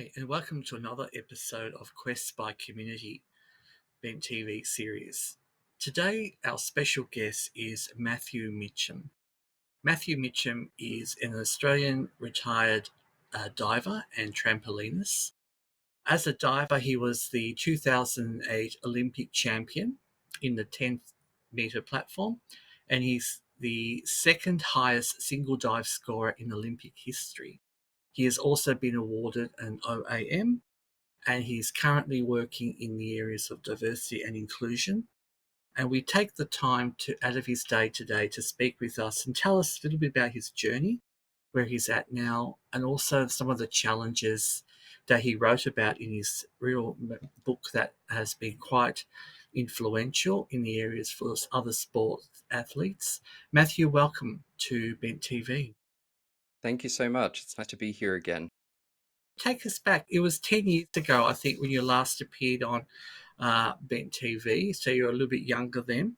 Hi, and welcome to another episode of Quests by Community Bent TV series. Today, our special guest is Matthew Mitcham. Matthew Mitcham is an Australian retired diver and trampolinist. As a diver, he was the 2008 Olympic champion in the 10th metre platform, and he's the second highest single dive scorer in Olympic history. He has also been awarded an OAM, and he's currently working in the areas of diversity and inclusion. And we take the time out of his day today to speak with us and tell us a little bit about his journey, where he's at now, and also some of the challenges that he wrote about in his real book that has been quite influential in the areas for other sports athletes. Matthew, welcome to Bent TV. Thank you so much. It's nice to be here again. Take us back. It was 10 years ago, I think, when you last appeared on Bent TV, so you're a little bit younger then.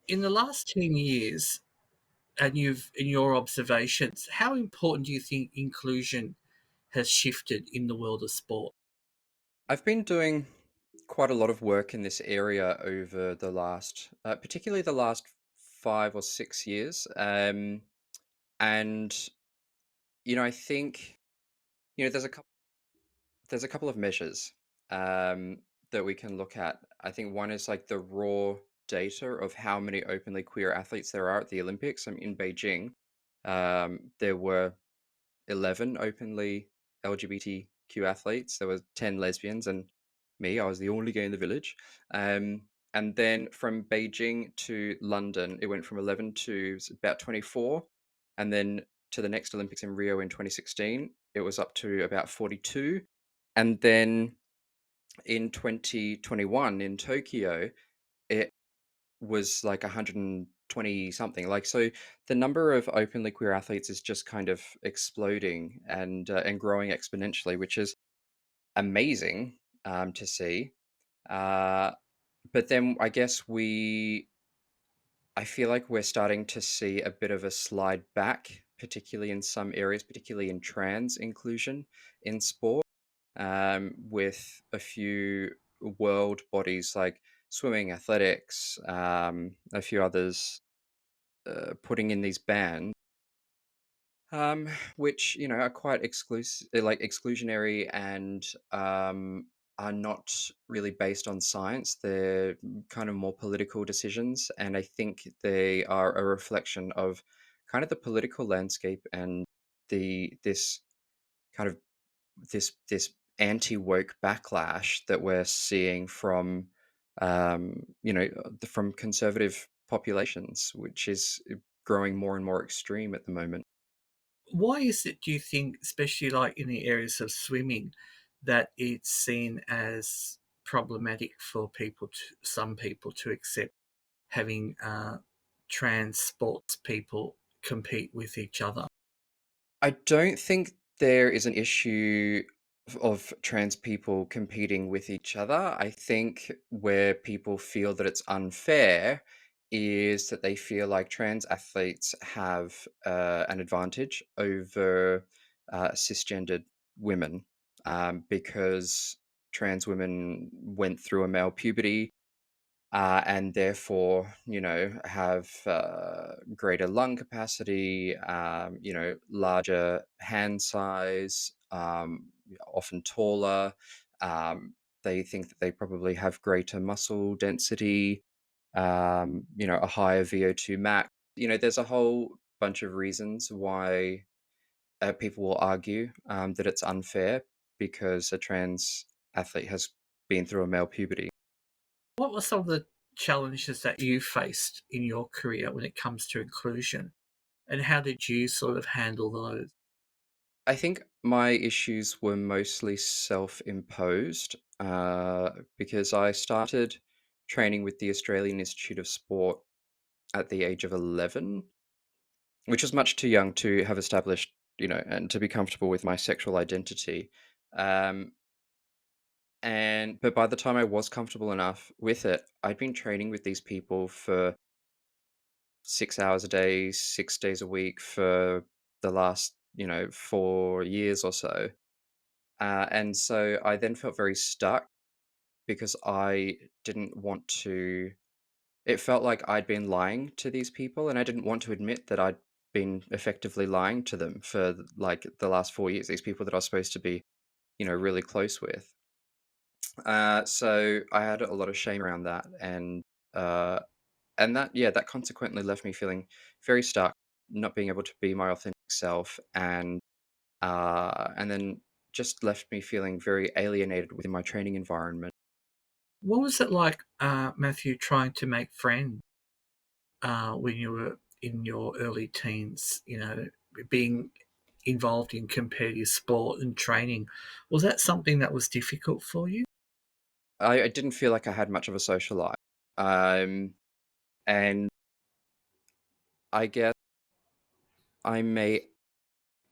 In the last 10 years, and in your observations, how important do you think inclusion has shifted in the world of sport? I've been doing quite a lot of work in this area over the particularly the last 5 or 6 years. And I think there's a couple of measures that we can look at. I think one is like the raw data of how many openly queer athletes there are at the Olympics. In Beijing, there were 11 openly LGBTQ athletes. There were 10 lesbians and me. I was the only gay in the village. And then from Beijing to London, it went from 11 to about 24. And then to the next Olympics in Rio in 2016, it was up to about 42. And then in 2021 in Tokyo, it was like 120 something. Like, so the number of openly queer athletes is just kind of exploding and growing exponentially, which is amazing to see. Uh, but then I guess I feel like we're starting to see a bit of a slide back, particularly in some areas, particularly in trans inclusion in sport, with a few world bodies like swimming, athletics, a few others putting in these bans, um, which are quite exclusionary and are not really based on science. They're kind of more political decisions, and I think they are a reflection of kind of the political landscape and the this kind of this anti woke backlash that we're seeing from from conservative populations, which is growing more and more extreme at the moment. Why is it, do you think, especially like in the areas of swimming, that it's seen as problematic for some people to accept having trans sports people compete with each other? I don't think there is an issue of trans people competing with each other. I think where people feel that it's unfair is that they feel like trans athletes have an advantage over cisgendered women, because trans women went through a male puberty, and therefore, have greater lung capacity, larger hand size, often taller. They think that they probably have greater muscle density, a higher VO2 max. There's a whole bunch of reasons why people will argue that it's unfair because a trans athlete has been through a male puberty. What were some of the challenges that you faced in your career when it comes to inclusion, and how did you sort of handle those? I think my issues were mostly self-imposed, because I started training with the Australian Institute of Sport at the age of 11, which was much too young to have established, and to be comfortable with my sexual identity. Um, but by the time I was comfortable enough with it, I'd been training with these people for 6 hours a day, 6 days a week for the last, 4 years or so. And so I then felt very stuck because I didn't want to. It felt like I'd been lying to these people, and I didn't want to admit that I'd been effectively lying to them for like the last 4 years. These people that I was supposed to be, really close with. So I had a lot of shame around that, uh, and that yeah, that consequently left me feeling very stuck, not being able to be my authentic self, and then just left me feeling very alienated within my training environment. What was it like, Matthew, trying to make friends when you were in your early teens? Being involved in competitive sport and training, was that something that was difficult for you? I didn't feel like I had much of a social life, um, and I guess I may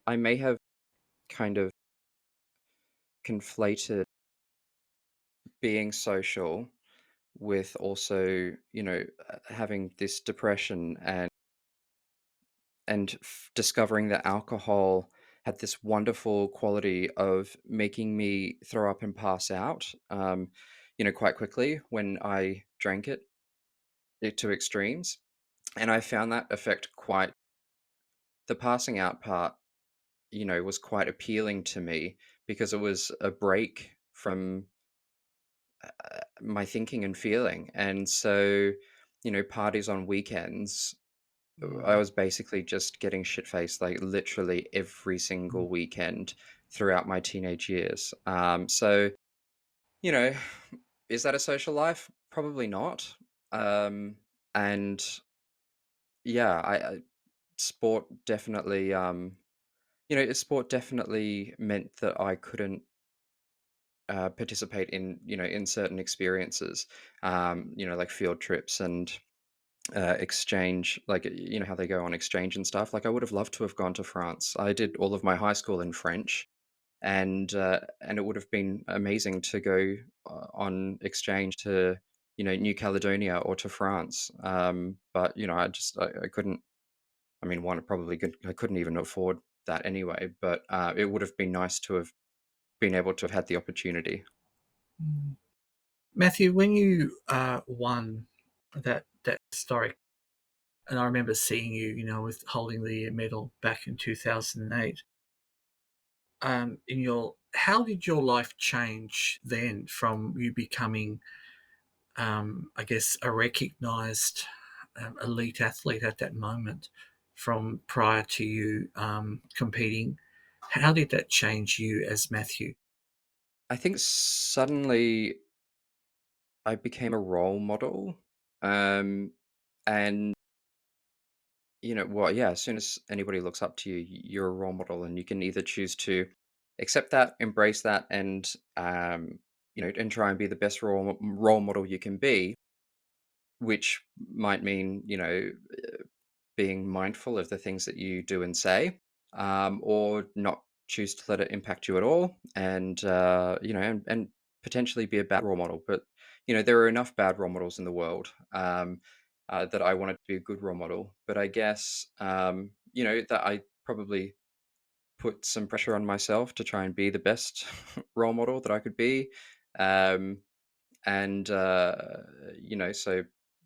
I may have kind of conflated being social with also, having this depression and discovering that alcohol had this wonderful quality of making me throw up and pass out, quite quickly when I drank it to extremes. And I found that effect quite, the passing out part, was quite appealing to me because it was a break from my thinking and feeling. And so, parties on weekends, I Mm, was basically just getting shit faced like literally every single weekend throughout my teenage years. So, you know, is that a social life? Probably not. Um, and yeah, I sport definitely, sport definitely meant that I couldn't participate in, in certain experiences, like field trips and exchange, like how they go on exchange and stuff. Like I would have loved to have gone to France. I did all of my high school in French, and it would have been amazing to go on exchange to New Caledonia or to France. But I couldn't. I mean, one probably I couldn't even afford that anyway. But it would have been nice to have been able to have had the opportunity. mm. Matthew, when you won that historic, and I remember seeing you, with holding the medal back in 2008. How did your life change then from you becoming, I guess, a recognised elite athlete at that moment, from prior to you competing? How did that change you as Matthew? I think suddenly I became a role model, and well, yeah, as soon as anybody looks up to you, you're a role model, and you can either choose to accept that, embrace that, and try and be the best role model you can be, which might mean, being mindful of the things that you do and say, or not choose to let it impact you at all, and potentially be a bad role model. But there are enough bad role models in the world, that I wanted to be a good role model. But I guess that I probably put some pressure on myself to try and be the best role model that I could be. Um, and so,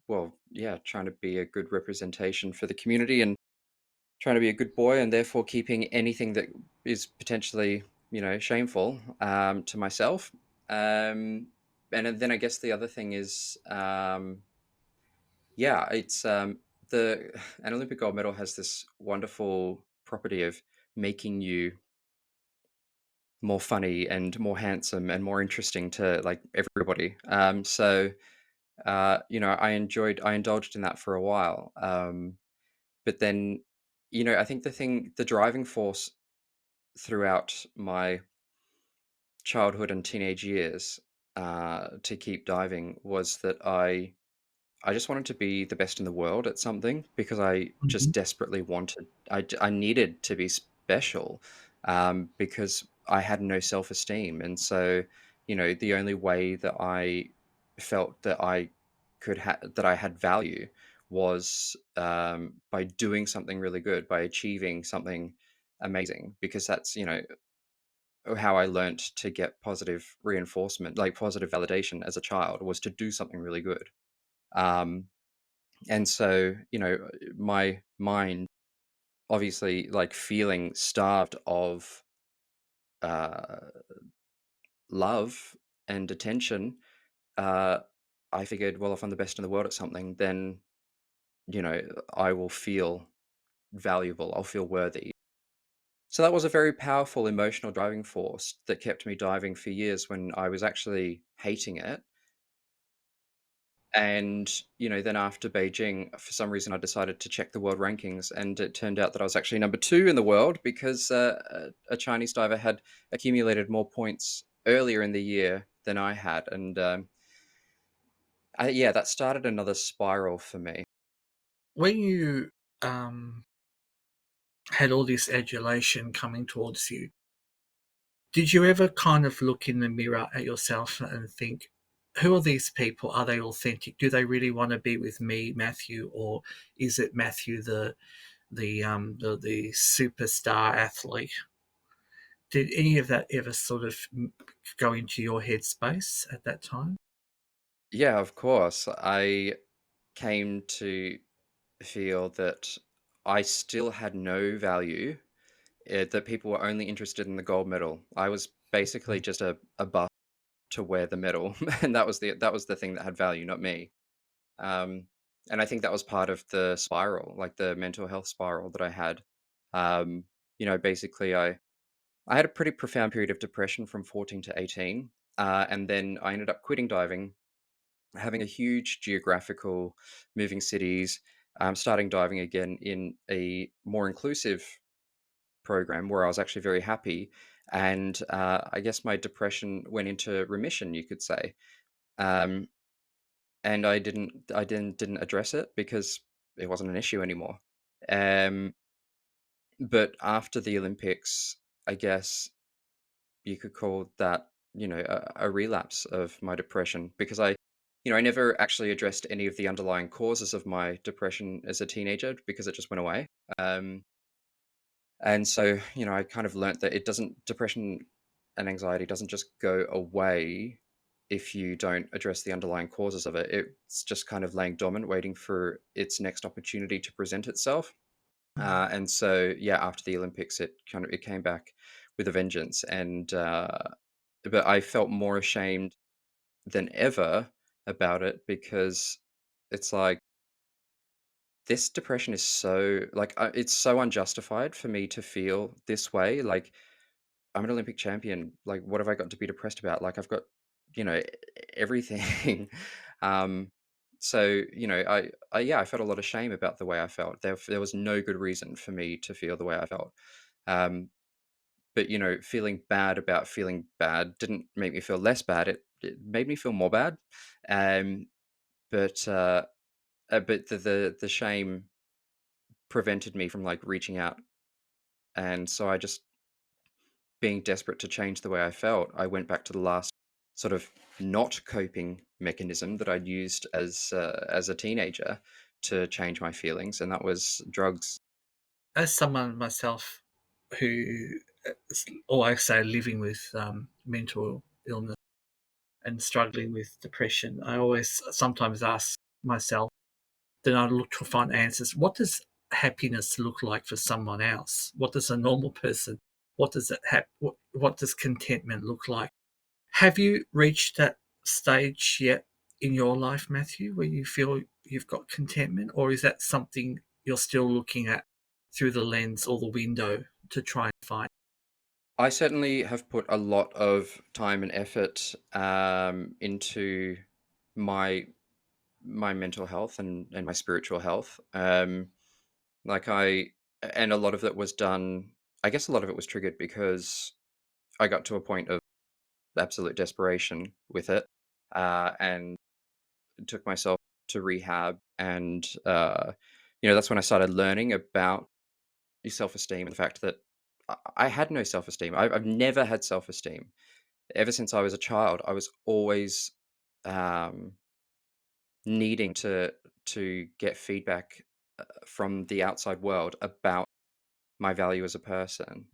well, yeah, trying to be a good representation for the community and trying to be a good boy, and therefore keeping anything that is potentially shameful, to myself. Um and then I guess the other thing is, yeah, it's the an Olympic gold medal has this wonderful property of making you more funny and more handsome and more interesting to like everybody. I indulged in that for a while. But then, I think the driving force throughout my childhood and teenage years, to keep diving, was that I just wanted to be the best in the world at something because I Mhm. just desperately wanted, I needed to be special, because I had no self esteem. And so, the only way that I felt that that I had value was, by doing something really good, by achieving something amazing, because that's, how I learnt to get positive reinforcement, like positive validation as a child, was to do something really good. Um, and so, my mind, obviously, like feeling starved of uh, love and attention, uh, I figured, well, if I'm the best in the world at something, then, you know, I will feel valuable, I'll feel worthy. So that was a very powerful emotional driving force that kept me diving for years when I was actually hating it. And, then after Beijing, for some reason, I decided to check the world rankings, and it turned out that I was actually number two in the world because a Chinese diver had accumulated more points earlier in the year than I had. And yeah, that started another spiral for me. When you um, had all this adulation coming towards you, did you ever kind of look in the mirror at yourself and think, who are these people? Are they authentic? Do they really want to be with me, Matthew, or is it Matthew, the superstar athlete? Did any of that ever sort of go into your headspace at that time? Yeah, of course. I came to feel that I still had no value, that people were only interested in the gold medal. I was basically just a buff to wear the medal, and that was the thing that had value, not me. Um, and I think that was part of the spiral, like the mental health spiral that I had. Basically, I had a pretty profound period of depression from 14 to 18, and then I ended up quitting diving, having a huge geographical, moving cities, starting diving again in a more inclusive program where I was actually very happy. And I guess my depression went into remission, you could say. Um, and I didn't address it because it wasn't an issue anymore. Um, but after the Olympics, I guess you could call that, a relapse of my depression because I never actually addressed any of the underlying causes of my depression as a teenager because it just went away. Um, and so, I kind of learnt that depression and anxiety doesn't just go away if you don't address the underlying causes of it. It's just kind of laying dormant, waiting for its next opportunity to present itself. And so, yeah, after the Olympics, it came back with a vengeance, and but I felt more ashamed than ever about it because it's like this depression is so like it's so unjustified for me to feel this way. Like I'm an Olympic champion. Like, what have I got to be depressed about? Like, I've got, everything. um, so, yeah, I felt a lot of shame about the way I felt. There was no good reason for me to feel the way I felt. Um, but feeling bad about feeling bad didn't make me feel less bad. It made me feel more bad. Um, but the shame prevented me from like reaching out, and so I just being desperate to change the way I felt, I went back to the last sort of not coping mechanism that I'd used as a teenager to change my feelings, and that was drugs. As someone myself who always say living with mental illness and struggling with depression, I always sometimes ask myself, then I look to find answers. What does happiness look like for someone else? What does a normal person? What does what does contentment look like? Have you reached that stage yet in your life, Matthew, where you feel you've got contentment, or is that something you're still looking at through the lens or the window to try and find? I certainly have put a lot of time and effort into my my mental health and my spiritual health. Like I and a lot of it was done. I guess a lot of it was triggered because I got to a point of absolute desperation with it, and took myself to rehab. And that's when I started learning about self-esteem and the fact that I had no self-esteem. I've never had self-esteem ever since I was a child. I was always um, needing to get feedback from the outside world about my value as a person.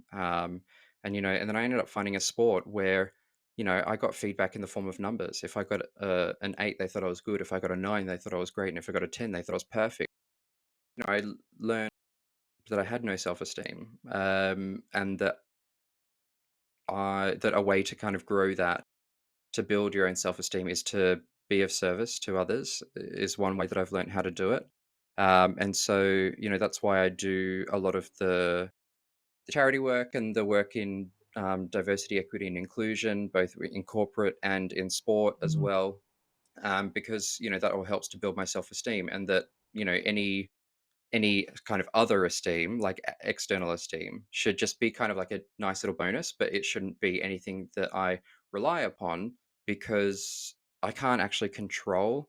And, and then I ended up finding a sport where, I got feedback in the form of numbers. If I got an 8, they thought I was good. If I got a 9, they thought I was great. And if I got a 10, they thought I was perfect. Learned that I had no self-esteem, and that a way to kind of grow that, to build your own self-esteem, is to be of service to others. Is one way that I've learned how to do it. And so, that's why I do a lot of the charity work and the work in diversity, equity, and inclusion, both in corporate and in sport as Mm. well, because that all helps to build my self-esteem, and that any kind of other esteem, like external esteem, should just be kind of like a nice little bonus, but it shouldn't be anything that I rely upon, because I can't actually control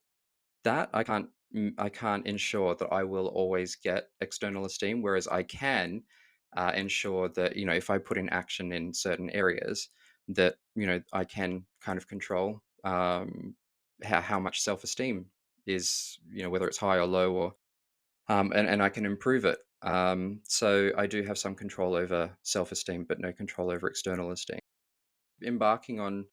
that. I can't ensure that I will always get external esteem, whereas I can ensure that, if I put in action in certain areas, that, I can kind of control how much self-esteem is, whether it's high or low, or and I can improve it. So I do have some control over self-esteem, but no control over external esteem. Embarking on,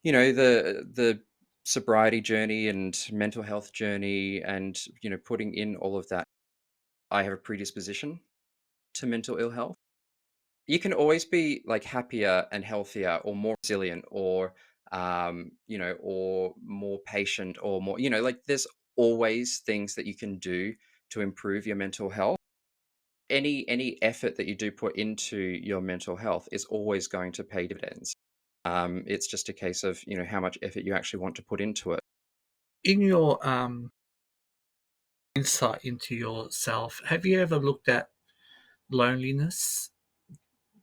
the sobriety journey and mental health journey, and putting in all of that, I have a predisposition to mental ill health. You can always be like happier and healthier, or more resilient, or or more patient, or more, like there's always things that you can do to improve your mental health. Any effort that you do put into your mental health is always going to pay dividends. It's just a case of, how much effort you actually want to put into it. In your insight into yourself, have you ever looked at loneliness?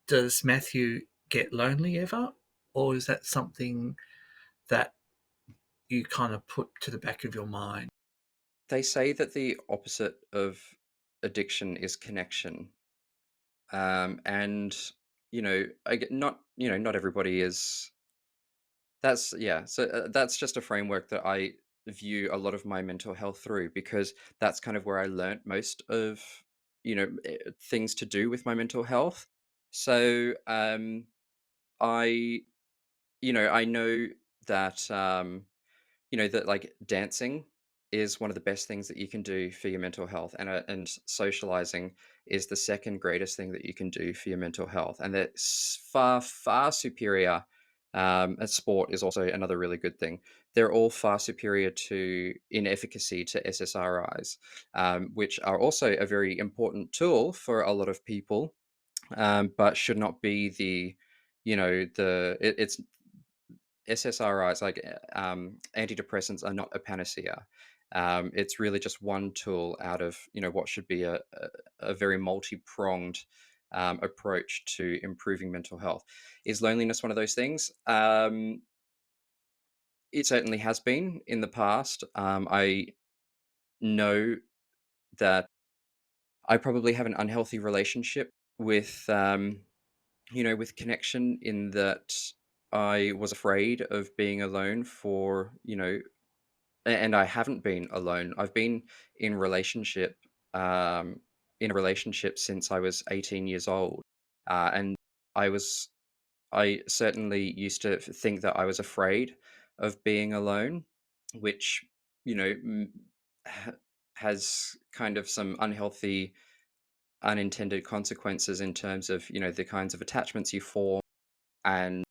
Does Matthew get lonely ever? Or is that something that you kind of put to the back of your mind? They say that the opposite of addiction is connection. And I get, not not everybody is. That's, yeah. So that's just a framework that I view a lot of my mental health through, because that's kind of where I learnt most of, things to do with my mental health. So I I know that, that like dancing is one of the best things that you can do for your mental health, and socializing is the second greatest thing that you can do for your mental health, and that far far superior. And sport is also another really good thing. They're all far superior to in efficacy to SSRIs, which are also a very important tool for a lot of people, but should not be the, it's SSRIs, like antidepressants, are not a panacea. It's really just one tool out of, what should be a very multi-pronged approach to improving mental health. Is loneliness one of those things? It certainly has been in the past. I know that I probably have an unhealthy relationship with, with connection, in that I was afraid of being alone for, and I haven't been alone. I've been in relationship, um, in a relationship since I was 18 years old, and I was, I certainly used to think that I was afraid of being alone, which, you know ha- has kind of some unhealthy, unintended consequences, in terms of, the kinds of attachments you form, and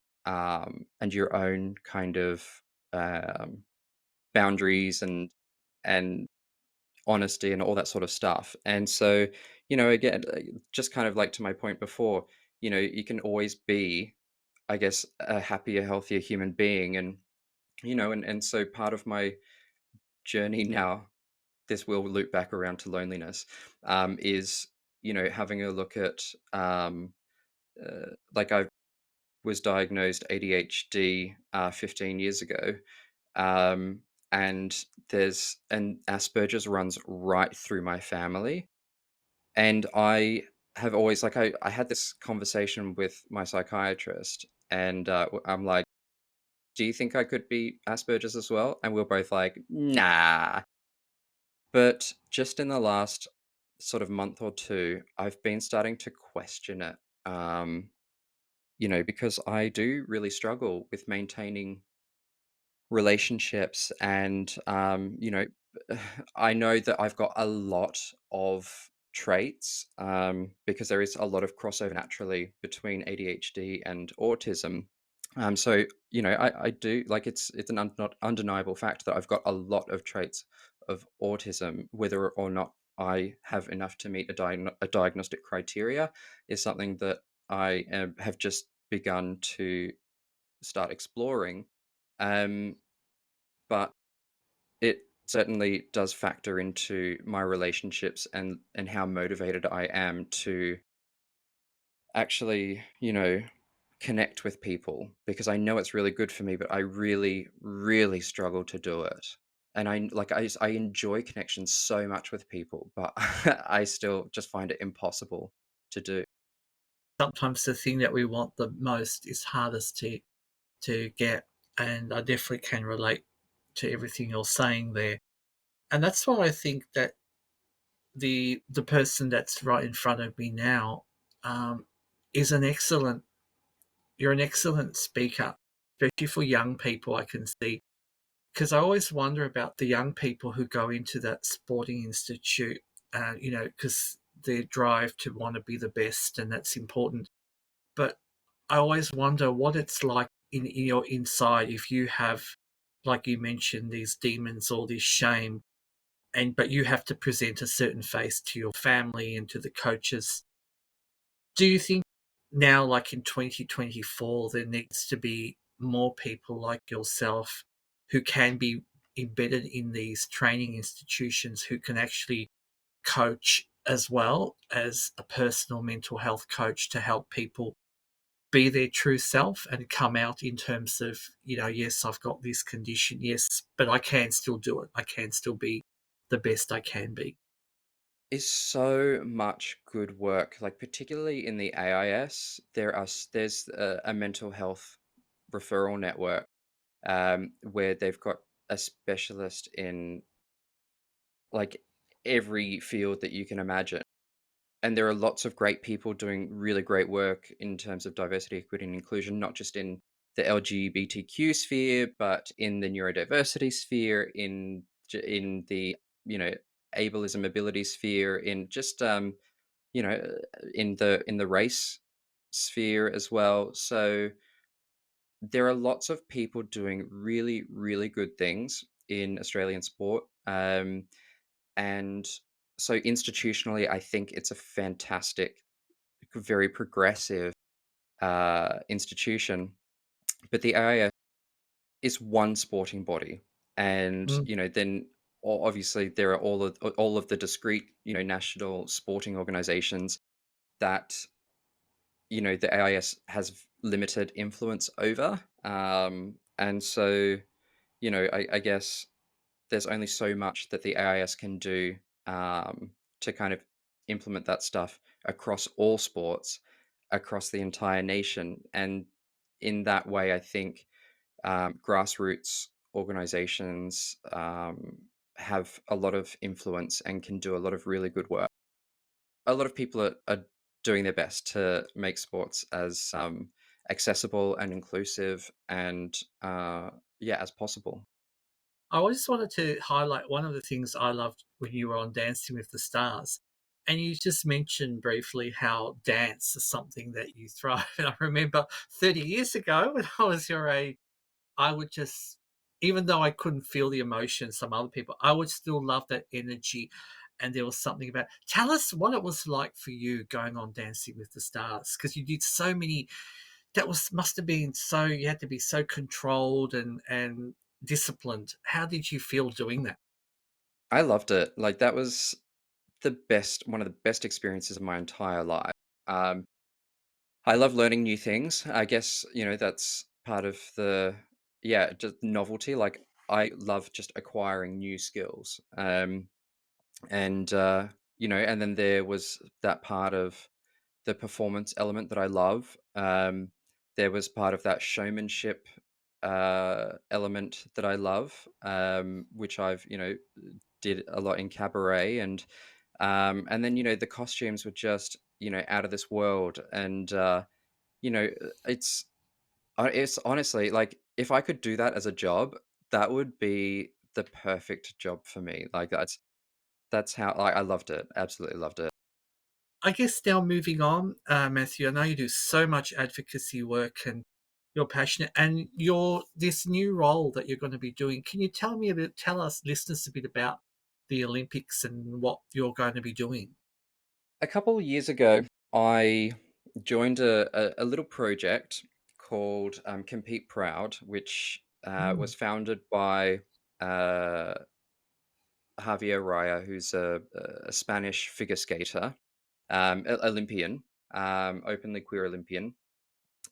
your own kind of um, boundaries, and honesty, and all that sort of stuff. And so, again, just kind of like to my point before, you can always be, I guess, a happier, healthier human being. And, and so part of my journey now, this will loop back around to loneliness, is, having a look at, like, I was diagnosed ADHD 15 years ago. um, and Asperger's runs right through my family, and have always, like, I had this conversation with my psychiatrist, and I'm like, "Do you think I could be Asperger's as well?" And we're both like, "Nah." But just in the last sort of month or two, I've been starting to question it. because I do really struggle with maintaining relationships and I know that I've got a lot of traits because there is a lot of crossover naturally between ADHD and autism. So I do like it's an not undeniable fact that I've got a lot of traits of autism. Whether or not I have enough to meet a diagnostic criteria is something that I have just begun to start exploring. Um, but it certainly does factor into my relationships and how motivated I am to actually, connect with people because I know it's really good for me, but I really, really struggle to do it. And I enjoy connection so much with people, but I still just find it impossible to do. Sometimes the thing that we want the most is hardest to get, and I definitely can relate to everything you're saying there. And that's why I think that the person that's right in front of me now um, is an excellent. You're an excellent speaker, especially for young people. I can see, because I always wonder about the young people who go into that sporting institute. Because their drive to want to be the best, and that's important. But I always wonder what it's like in your inside if you have, like you mentioned, these demons or this shame, but you have to present a certain face to your family and to the coaches. Do you think now, like in 2024, there needs to be more people like yourself who can be embedded in these training institutions who can actually coach as well as a personal mental health coach to help people be their true self and come out in terms of, yes, I've got this condition, yes, but I can still do it. I can still be the best I can be. Is so much good work, like particularly in the AIS. There's a mental health referral network where they've got a specialist in like every field that you can imagine. And there are lots of great people doing really great work in terms of diversity, equity, and inclusion, not just in the LGBTQ sphere, but in the neurodiversity sphere, in the you know ableism ability sphere, in just in the race sphere as well. So there are lots of people doing really, really good things in Australian sport. And so institutionally, I think it's a fantastic, very progressive institution. But the AIS is one sporting body, and Mm. then obviously there are all of the discrete, national sporting organisations that the AIS has limited influence over. And so I guess there's only so much that the AIS can do to kind of implement that stuff across all sports, across the entire nation. And in that way, I think grassroots organizations have a lot of influence and can do a lot of really good work. A lot of people are doing their best to make sports as accessible and inclusive and yeah, as possible. I just wanted to highlight one of the things I loved when you were on Dancing with the Stars. And you just mentioned briefly how dance is something that you thrive. And I remember 30 years ago when I was your age, I would just, even though I couldn't feel the emotion, some other people, I would still love that energy. And there was something about, tell us what it was like for you going on Dancing with the Stars, because you did so many, that was, must have been so, you had to be so controlled and disciplined. How did you feel doing that? I loved it. Like that was one of the best experiences of my entire life. Um, I love learning new things. I guess, that's part of yeah, just novelty. Like I love just acquiring new skills. And then there was that part of the performance element that I love. There was part of that showmanship element that I love, which I've, did a lot in cabaret and then the costumes were just out of this world, and you know, it's honestly like if I could do that as a job, that would be the perfect job for me. Like that's how like I loved it. Absolutely loved it. I guess now moving on, Matthew, I know you do so much advocacy work and you're passionate, and your this new role that you're going to be doing. Can you tell us listeners a bit about the Olympics and what you're going to be doing? A couple of years ago, I joined a little project called Compete Proud, which Mm. was founded by uh, Javier Raya, who's a Spanish figure skater, Olympian, openly queer Olympian.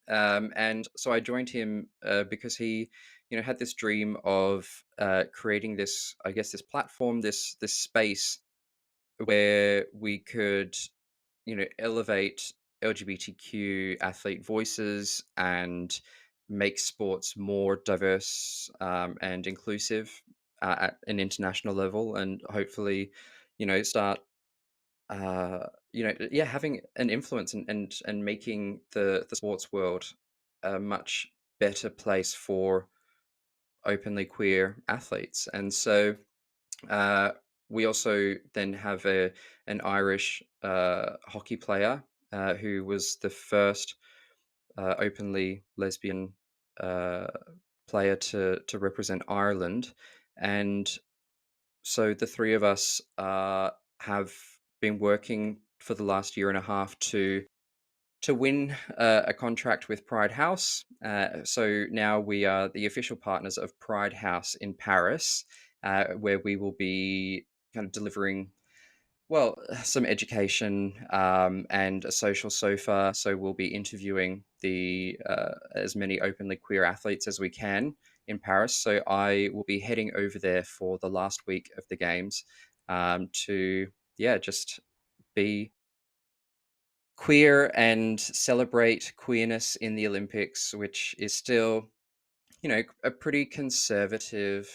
And so I joined him because he, had this dream of creating this, I guess, this platform, this space where we could, elevate LGBTQ athlete voices and make sports more diverse and inclusive at an international level, and hopefully, start yeah, having an influence and making the sports world a much better place for openly queer athletes. And so uh, we also then have an Irish hockey player who was the first openly lesbian uh, player to represent Ireland, and so the three of us have been working for the last year and a half to win a contract with Pride House. So now we are the official partners of Pride House in Paris, where we will be kind of delivering, well, some education and a social sofa. So we'll be interviewing the as many openly queer athletes as we can in Paris. So I will be heading over there for the last week of the games to, yeah, just be queer and celebrate queerness in the Olympics, which is still, a pretty conservative.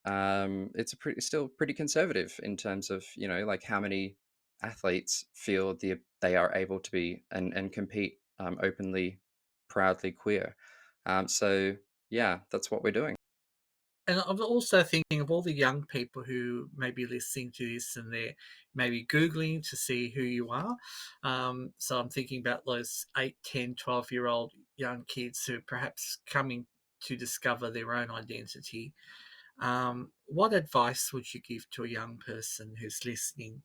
It's a pretty still pretty conservative in terms of, like how many athletes feel they are able to be and compete openly, proudly queer. So yeah, that's what we're doing. And I'm also thinking of all the young people who may be listening to this and they're maybe Googling to see who you are. So I'm thinking about those 8, 10, 12-year-old young kids who are perhaps coming to discover their own identity. What advice would you give to a young person who's listening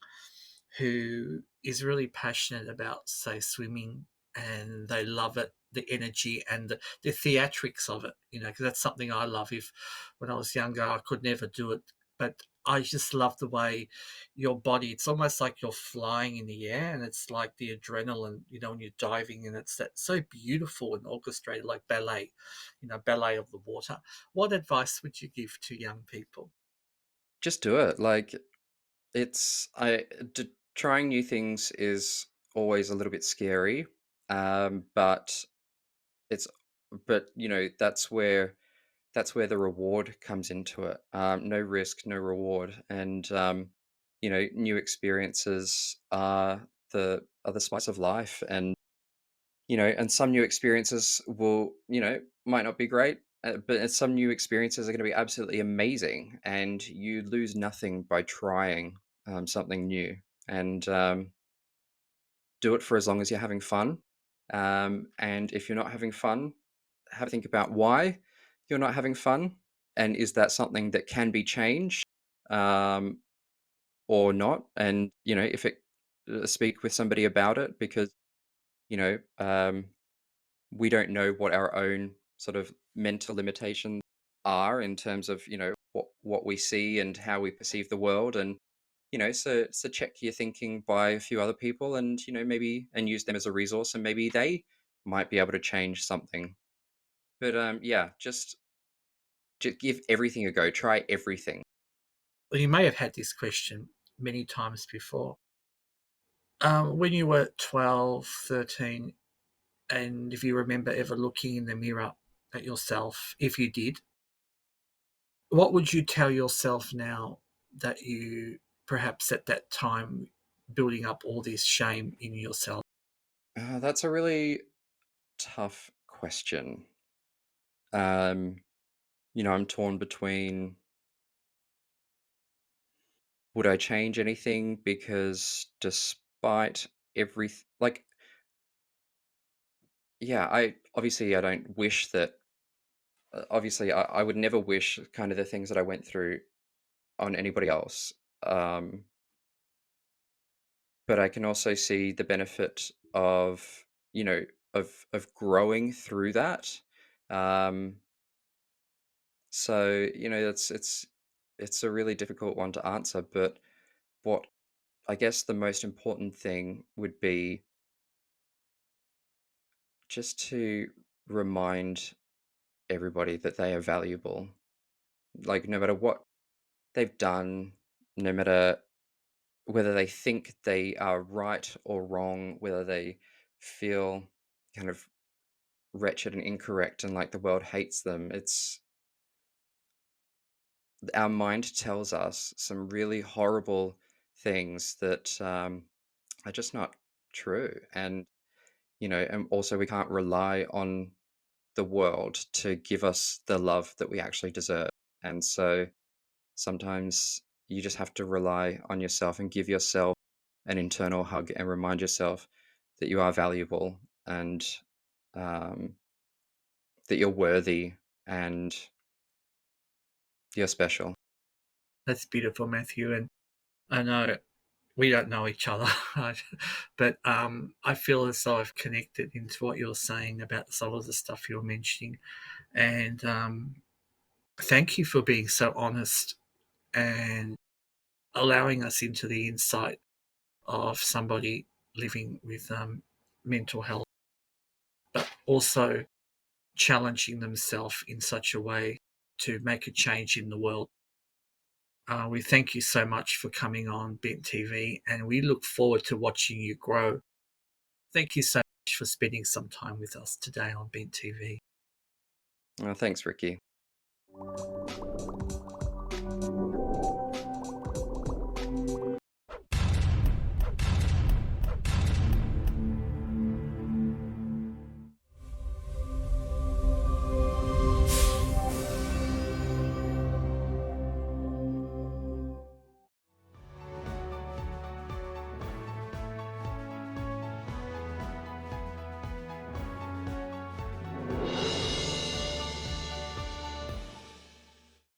who is really passionate about, say, swimming, and they love it, the energy and the theatrics of it, because that's something I love. If when I was younger, I could never do it, but I just love the way your body, it's almost like you're flying in the air, and it's like the adrenaline, when you're diving, and it's that so beautiful and orchestrated, like ballet, ballet of the water. What advice would you give to young people? Just do it. Like it's I d- trying new things is always a little bit scary, but it's but that's where the reward comes into it. No risk, no reward, and new experiences are the spice of life, and and some new experiences will might not be great, but some new experiences are going to be absolutely amazing, and you lose nothing by trying something new, and do it for as long as you're having fun. And if you're not having fun, have a think about why you're not having fun, and is that something that can be changed um, or not? And if it speak with somebody about it, because you know um, we don't know what our own sort of mental limitations are in terms of what we see and how we perceive the world, and so check your thinking by a few other people, and maybe and use them as a resource, and maybe they might be able to change something. But yeah, just give everything a go. Try everything. Well, you may have had this question many times before. When you were 12, 13, and if you remember ever looking in the mirror at yourself, if you did, what would you tell yourself now that you perhaps at that time building up all this shame in yourself? That's a really tough question. Um, I'm torn between, would I change anything? Because despite every like, yeah, I don't wish that. Obviously, I would never wish kind of the things that I went through on anybody else. Um, but I can also see the benefit of, you know, of growing through that. Um, so it's a really difficult one to answer. But what I guess the most important thing would be just to remind everybody that they are valuable. Like, no matter what they've done, no matter whether they think they are right or wrong, whether they feel kind of wretched and incorrect and like the world hates them, it's our mind tells us some really horrible things that are just not true. And also we can't rely on the world to give us the love that we actually deserve. And so sometimes you just have to rely on yourself and give yourself an internal hug and remind yourself that you are valuable, and um, that you're worthy, and you're special. That's beautiful, Matthew. And I know we don't know each other, right? But I feel as though I've connected into what you're saying about some of the stuff you're mentioning. And thank you for being so honest and allowing us into the insight of somebody living with mental health, but also challenging themselves in such a way to make a change in the world. We thank you so much for coming on Bent TV, and we look forward to watching you grow. Thank you so much for spending some time with us today on Bent TV. Thanks, Ricky.